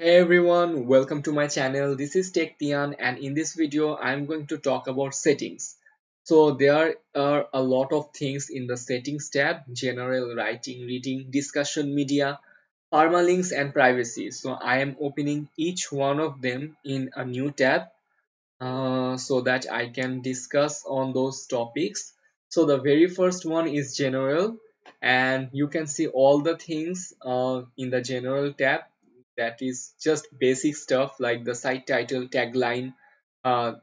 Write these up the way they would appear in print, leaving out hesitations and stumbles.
Hey everyone, welcome to my channel. This is Tian, and in this video I'm going to talk about settings. So there are a lot of things in the settings tab: general, writing, reading, discussion, media, permalinks and privacy. So I am opening each one of them in a new tab so that I can discuss on those topics. So the very first one is general, and you can see all the things in the general tab. That is just basic stuff like the site title, tagline,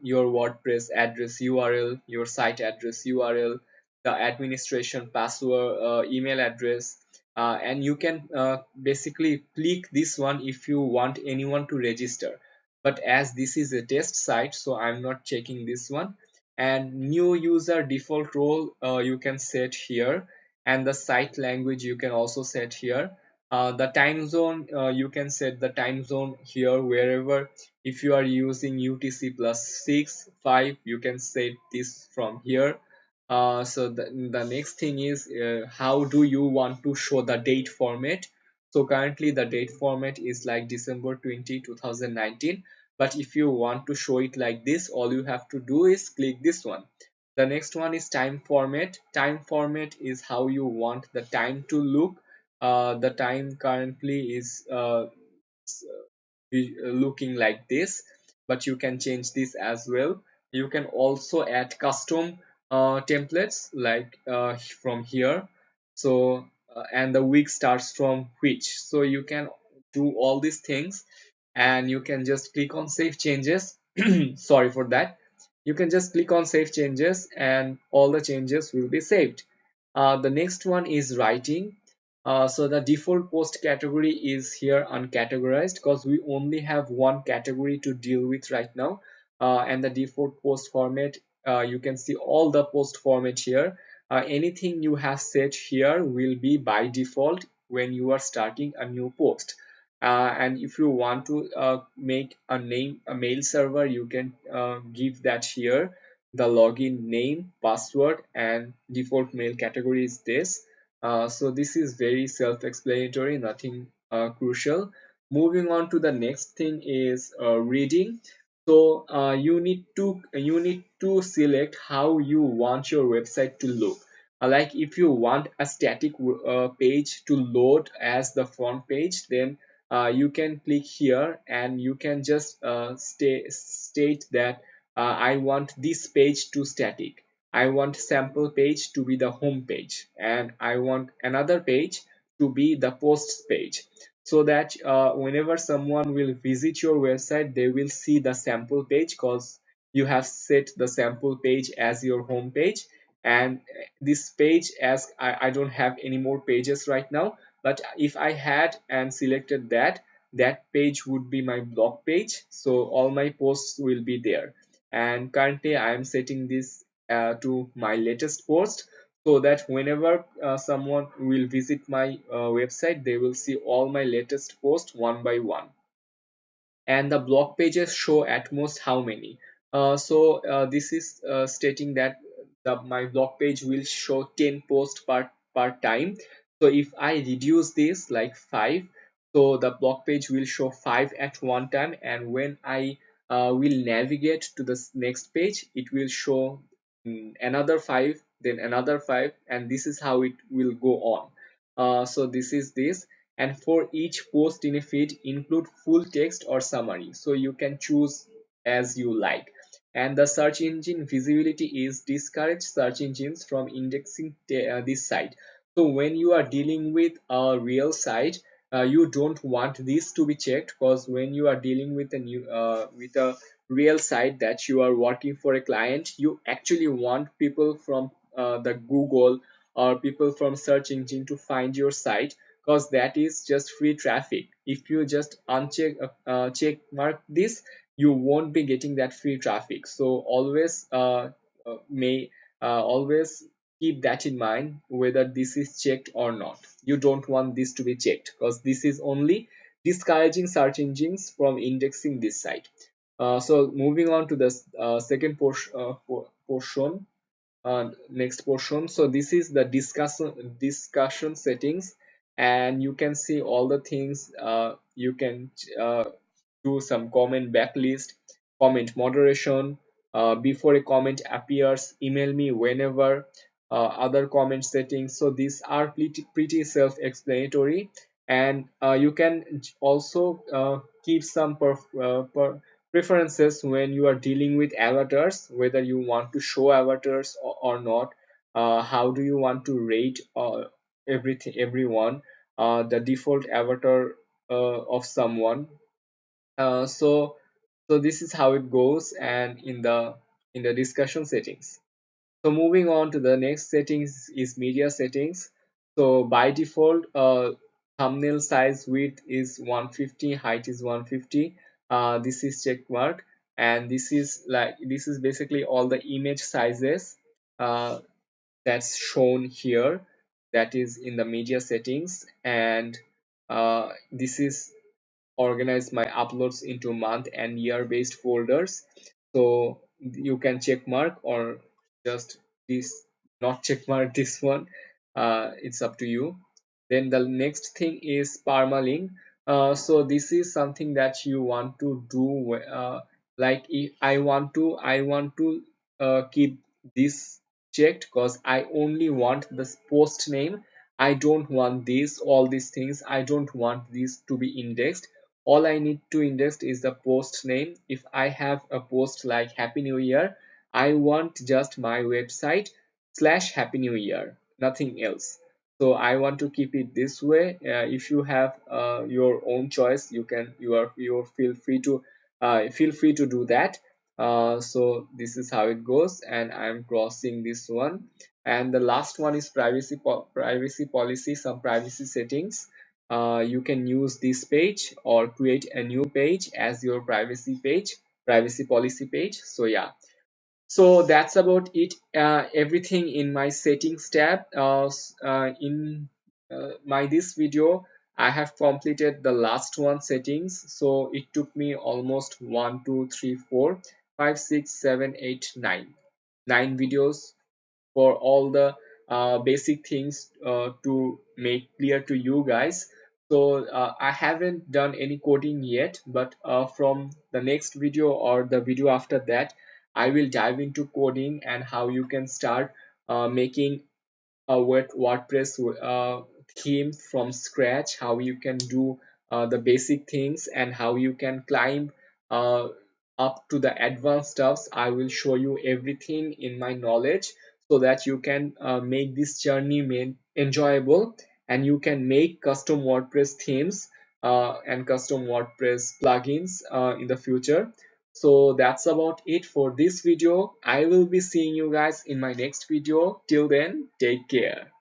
your WordPress address URL, your site address URL, the administration password, email address, and you can basically click this one if you want anyone to register, but as this is a test site, so I'm not checking this one. And new user default role, you can set here, and the site language you can also set here. The time zone, you can set the time zone here wherever. If you are using UTC plus 6 5, you can set this from here. So the next thing is, how do you want to show the date format? So currently the date format is like December 20 2019, but if you want to show it like this, all you have to do is click this one. The next one is time format. Time format is how you want the time to look. The time currently is looking like this, but you can change this as well. You can also add custom templates like from here. So and the week starts from which, so you can do all these things, and you can just click on save changes. Sorry for that. You can just click on save changes and all the changes will be saved. The next one is writing. So the default post category is here uncategorized because we only have one category to deal with right now. And the default post format, you can see all the post format here. Anything you have set here will be by default when you are starting a new post. And if you want to make a mail server, you can give that here. The login name, password, and default mail category is this. So this is very self-explanatory, nothing crucial. Moving on to the next thing is reading. So you need to select how you want your website to look. Like if you want a static page to load as the front page, then you can click here and you can just state that I want this page to static. I want sample page to be the home page, and I want another page to be the posts page, so that whenever someone will visit your website, they will see the sample page because you have set the sample page as your home page. And this page, as I don't have any more pages right now, but if I had and selected that page would be my blog page, so all my posts will be there. And currently I am setting this to my latest post, so that whenever someone will visit my website, they will see all my latest posts one by one. And the blog pages show at most how many. This is stating that my blog page will show 10 posts per time. So if I reduce this like 5, so the blog page will show 5 at one time, and when I will navigate to the next page, it will show another 5, then another 5, and this is how it will go on. So this is this. And for each post in a feed, include full text or summary, so you can choose as you like. And the search engine visibility is discourage search engines from indexing this site. So when you are dealing with a real site, you don't want this to be checked, because when you are dealing with a real site that you are working for a client, you actually want people from the Google or people from search engine to find your site, because that is just free traffic. If you just uncheck check mark this, you won't be getting that free traffic. So always keep that in mind, whether this is checked or not. You don't want this to be checked, because this is only discouraging search engines from indexing this site. So moving on to the second portion, next portion. So this is the discussion settings. and you can see all the things. You can do some comment backlist, comment moderation, before a comment appears, email me whenever, other comment settings. So these are pretty self-explanatory, and you can also keep some preferences when you are dealing with avatars, whether you want to show avatars or not. How do you want to rate everyone, the default avatar of someone. So this is how it goes, and in the discussion settings. So moving on to the next settings is media settings. So by default, thumbnail size width is 150, height is 150. This is check mark, and this is basically all the image sizes uh, that's shown here. That is in the media settings, and this is organize my uploads into month and year based folders. So you can check mark or just this not check mark this one. It's up to you. Then the next thing is permalink. So this is something that you want to do, like if I want to keep this checked because I only want this post name. I don't want this all these things. I don't want this to be indexed. All I need to index is the post name. If I have a post like Happy New Year, I want just my website slash Happy New Year, nothing else. So I want to keep it this way. If you have your own choice, you feel free to do that. So this is how it goes, and I'm crossing this one. And the last one is privacy policy, some privacy settings. You can use this page or create a new page as your privacy policy page. So yeah, so that's about it. Everything in my settings tab. In my this video, I have completed the last one settings. So it took me almost 9 videos for all the basic things to make clear to you guys. So I haven't done any coding yet, but from the next video or the video after that, I will dive into coding and how you can start making a WordPress theme from scratch, how you can do the basic things, and how you can climb uh, up to the advanced stuffs. I will show you everything in my knowledge so that you can make this journey enjoyable, and you can make custom WordPress themes and custom WordPress plugins in the future. So that's about it for this video. I will be seeing you guys in my next video. Till then, take care.